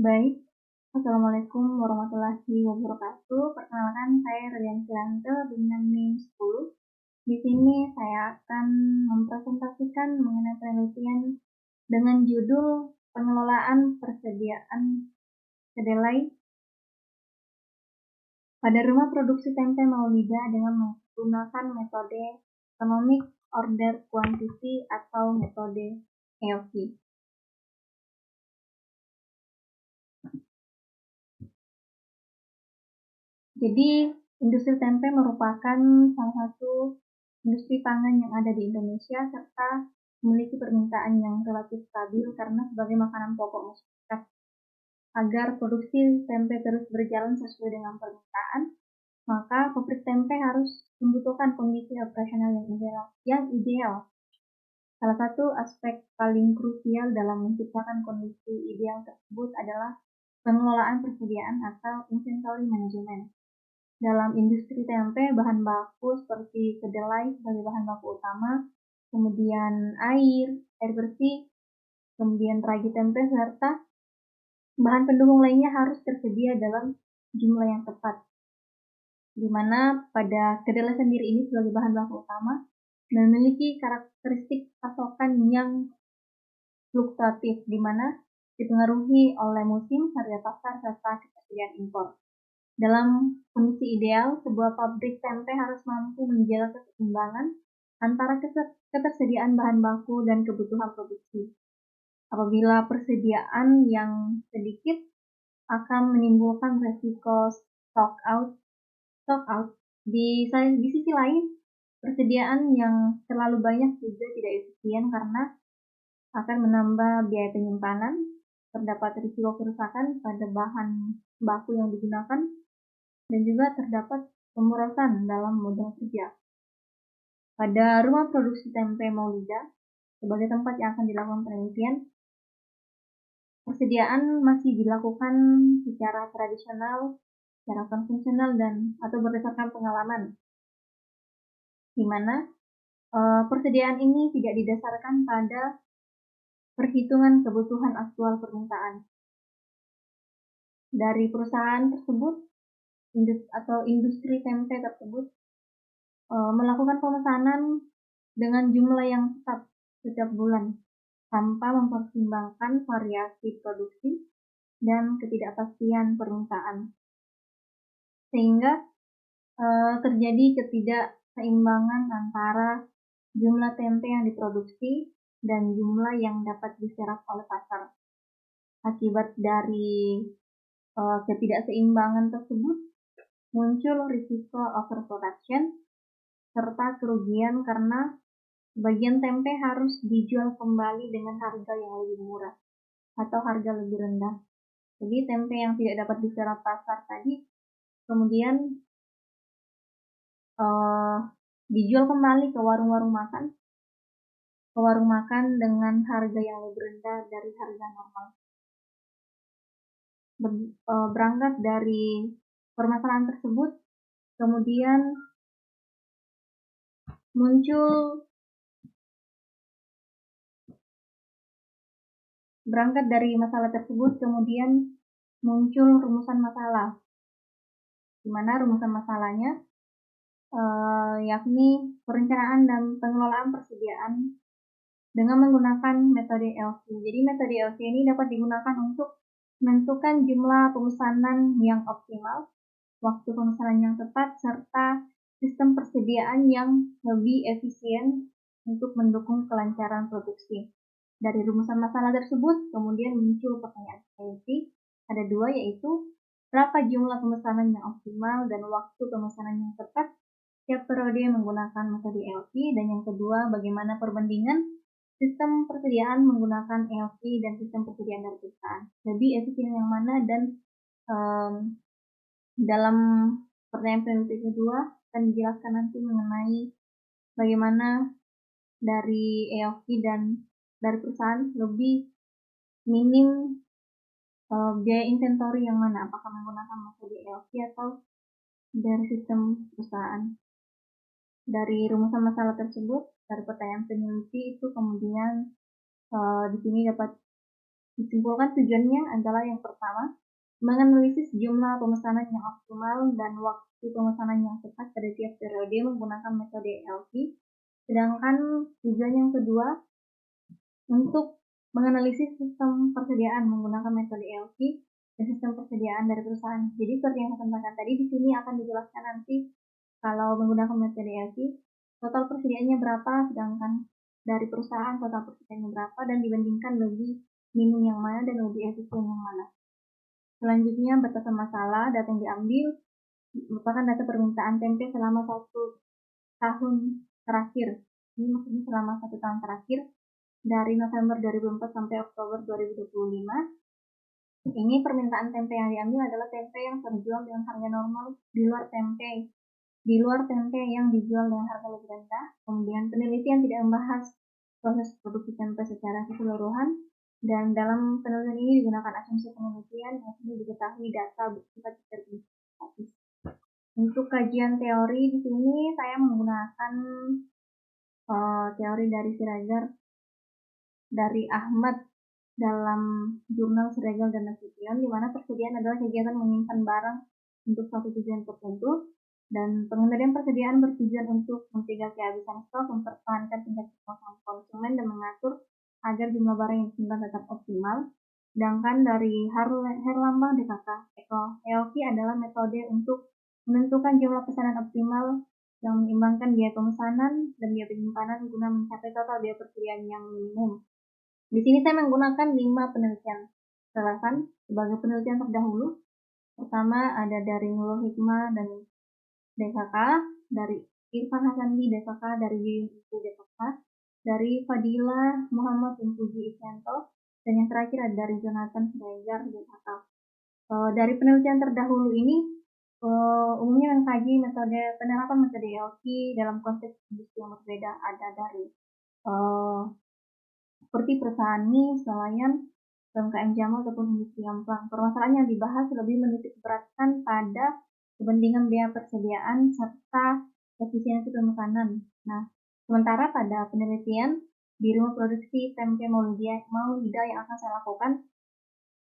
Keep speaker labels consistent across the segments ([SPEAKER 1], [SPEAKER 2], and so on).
[SPEAKER 1] Baik, Assalamualaikum warahmatullahi wabarakatuh. Perkenalkan, saya Radian Silante dengan NIM 10. Di sini saya akan mempresentasikan mengenai penelitian dengan judul pengelolaan persediaan kedelai pada rumah produksi tempe Maulida dengan menggunakan metode Economic Order Quantity atau metode EOQ. Jadi, industri tempe merupakan salah satu industri pangan yang ada di Indonesia serta memiliki permintaan yang relatif stabil karena sebagai makanan pokok masyarakat. Agar produksi tempe terus berjalan sesuai dengan permintaan, maka pabrik tempe harus membutuhkan kondisi operasional yang ideal. Salah satu aspek paling krusial dalam menciptakan kondisi ideal tersebut adalah pengelolaan persediaan atau inventory management. Dalam industri tempe, bahan baku seperti kedelai sebagai bahan baku utama, kemudian air bersih, kemudian ragi tempe, serta bahan pendukung lainnya harus tersedia dalam jumlah yang tepat. Di mana pada kedelai sendiri ini sebagai bahan baku utama memiliki karakteristik pasokan yang fluktuatif, di mana dipengaruhi oleh musim, harga pasar, serta ketersediaan impor. Dalam kondisi ideal, sebuah pabrik tempe harus mampu menjaga keseimbangan antara ketersediaan bahan baku dan kebutuhan produksi. Apabila persediaan yang sedikit akan menimbulkan resiko stock out. Di sisi lain, persediaan yang terlalu banyak juga tidak efisien karena akan menambah biaya penyimpanan, terdapat risiko kerusakan pada bahan baku yang digunakan, dan juga terdapat pemborosan dalam modal kerja. Pada rumah produksi tempe Maulida, sebagai tempat yang akan dilakukan penelitian, persediaan masih dilakukan secara tradisional, secara konvensional, dan atau berdasarkan pengalaman, di mana persediaan ini tidak didasarkan pada perhitungan kebutuhan aktual permintaan. Dari perusahaan tersebut atau industri tempe tersebut melakukan pemesanan dengan jumlah yang tetap setiap bulan tanpa mempertimbangkan variasi produksi dan ketidakpastian permintaan, sehingga terjadi ketidakseimbangan antara jumlah tempe yang diproduksi dan jumlah yang dapat diserap oleh pasar. Akibat dari ketidakseimbangan tersebut muncul risiko overproduction serta kerugian karena sebagian tempe harus dijual kembali dengan harga yang lebih murah atau harga lebih rendah. Jadi tempe yang tidak dapat diserap pasar tadi kemudian dijual kembali ke warung makan dengan harga yang lebih rendah dari harga normal. Berangkat dari permasalahan tersebut, kemudian muncul rumusan masalah, di mana rumusan masalahnya yakni perencanaan dan pengelolaan persediaan dengan menggunakan metode EOQ. Jadi metode EOQ ini dapat digunakan untuk menentukan jumlah pemesanan yang optimal, waktu pemesanan yang tepat, serta sistem persediaan yang lebih efisien untuk mendukung kelancaran produksi. Dari rumusan masalah tersebut, kemudian muncul pertanyaan skripsi. Ada dua, yaitu berapa jumlah pemesanan yang optimal dan waktu pemesanan yang tepat setiap periode menggunakan metode EOQ, dan yang kedua, bagaimana perbandingan sistem persediaan menggunakan EOQ dan sistem persediaan dari perusahaan. Lebih efisien yang mana, dan dalam pertanyaan penelitian kedua akan dijelaskan nanti mengenai bagaimana dari EOQ dan dari perusahaan lebih minim biaya inventory yang mana, apakah menggunakan metode EOQ atau dari sistem perusahaan. Dari rumusan masalah tersebut, dari pertanyaan peneliti itu kemudian di sini dapat Disimpulkan tujuannya adalah yang pertama, menganalisis jumlah pemesanan yang optimal dan waktu pemesanan yang tepat pada tiap periode menggunakan metode ELP. Sedangkan tujuan yang kedua, untuk menganalisis sistem persediaan menggunakan metode ELP dan sistem persediaan dari perusahaan. Jadi seperti yang saya sampaikan tadi, di sini akan dijelaskan nanti kalau menggunakan metode ELP, total persediaannya berapa, sedangkan dari perusahaan total persediaannya berapa, dan dibandingkan lebih minim yang mana dan lebih efisien yang mana. Selanjutnya, batasan masalah. Data yang diambil merupakan data permintaan tempe selama 1 tahun terakhir. Ini maksudnya selama 1 tahun terakhir dari November 2004 sampai Oktober 2025. Ini permintaan tempe yang diambil adalah tempe yang terjual dengan harga normal di luar tempe yang dijual dengan harga lebih rendah. Kemudian penelitian tidak membahas proses produksi tempe secara keseluruhan, dan dalam penelitian ini digunakan asumsi penelitian yang sudah diketahui data bersifat deterministis. Untuk kajian teori di sini saya menggunakan teori dari Siregar, dari Ahmad dalam jurnal Siregar dan Nasution, di mana persediaan adalah kegiatan menyimpan barang untuk suatu tujuan tertentu, dan pengendalian persediaan bertujuan untuk mencegah kehabisan stok, mempertahankan tingkat kepuasan konsumen, dan mengatur agar jumlah barang yang disimpan tetap optimal. Sedangkan dari Herlambang DKK, ELP adalah metode untuk menentukan jumlah pesanan optimal yang mengimbangkan biaya pemesanan dan biaya penyimpanan guna mencapai total biaya persediaan yang minimum. Di sini saya menggunakan 5 penelitian relevan sebagai penelitian terdahulu. Pertama ada dari Nurul Hikmah dan DKK, dari Irfan Hasandi DKK, dari Yuyun DKK, dari Fadila Muhammad dan Puji Isyanto, dan yang terakhir ada dari Jonathan Siregar DKK. Dari penelitian terdahulu ini umumnya mengkaji penerapan metode ELP dalam konteks industri yang berbeda. Ada dari seperti perusahaan mie, nelayan, UMKM jamal ataupun industri amplang. Permasalahan yang dibahas lebih menitik beratkan pada kepentingan biaya persediaan serta efisiensi pemesanan. Nah, sementara pada penelitian di rumah produksi tempe Maulida yang akan saya lakukan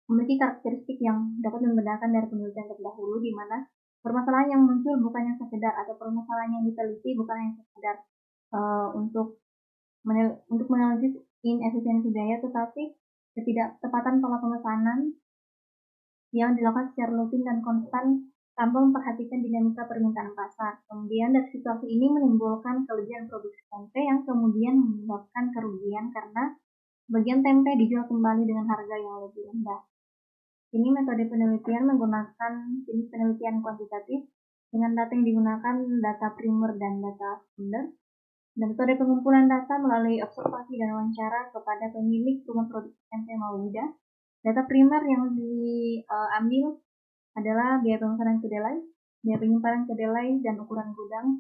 [SPEAKER 1] memiliki karakteristik yang dapat membedakan dari penelitian terdahulu, di mana permasalahan yang muncul bukan yang sekedar, atau permasalahan yang diteliti bukan yang sekedar untuk menganalisis inefisiensi biaya, tetapi ketidaktepatan pola pemesanan yang dilakukan secara rutin dan konstan tanpa memperhatikan dinamika permintaan pasar. Kemudian dari situasi ini menimbulkan kelebihan produksi tempe yang kemudian menyebabkan kerugian karena bagian tempe dijual kembali dengan harga yang lebih rendah. Ini metode penelitian menggunakan jenis penelitian kuantitatif dengan data yang digunakan data primer dan data sekunder. Dan metode pengumpulan data melalui observasi dan wawancara kepada pemilik rumah produksi tempe Maulida. Data primer yang diambil adalah biaya pemesanan kedelai, biaya penyimpanan kedelai, dan ukuran gudang.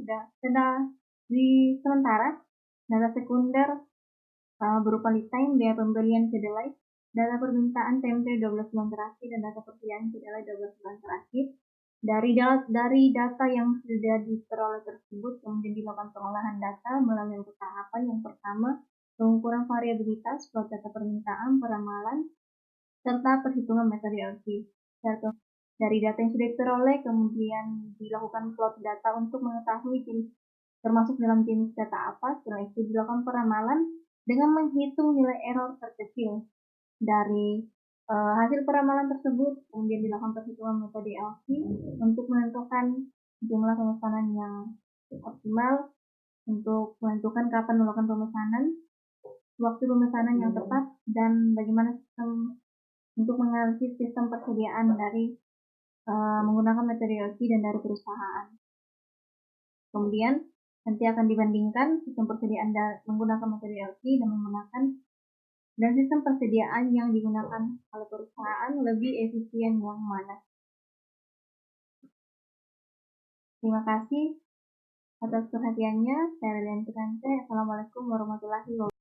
[SPEAKER 1] Sementara data sekunder berupa lead time, biaya pembelian kedelai, data permintaan tempe 12 bulan terakhir, dan data persediaan kedelai 12 bulan terakhir. Dari data yang sudah diperoleh tersebut, kemudian dilakukan pengolahan data melalui tahapan. Yang pertama, pengukuran variabilitas, plot data permintaan, peramalan, serta perhitungan metode ELP. Dari data yang sudah diperoleh, kemudian dilakukan plot data untuk mengetahui jenis, termasuk dalam jenis data apa. Setelah itu dilakukan peramalan dengan menghitung nilai error terkecil. Dari hasil peramalan tersebut, kemudian dilakukan perhitungan metode ELP untuk menentukan jumlah pemesanan yang optimal, untuk menentukan kapan melakukan pemesanan, waktu pemesanan yang tepat, dan bagaimana sistem untuk menganalisis sistem persediaan dari menggunakan metode ELP dan dari perusahaan. Kemudian nanti akan dibandingkan sistem persediaan menggunakan metode ELP dan sistem persediaan yang digunakan oleh perusahaan lebih efisien yang mana. Terima kasih atas perhatiannya. Saya Lilian Kirante. Assalamualaikum warahmatullahi wabarakatuh.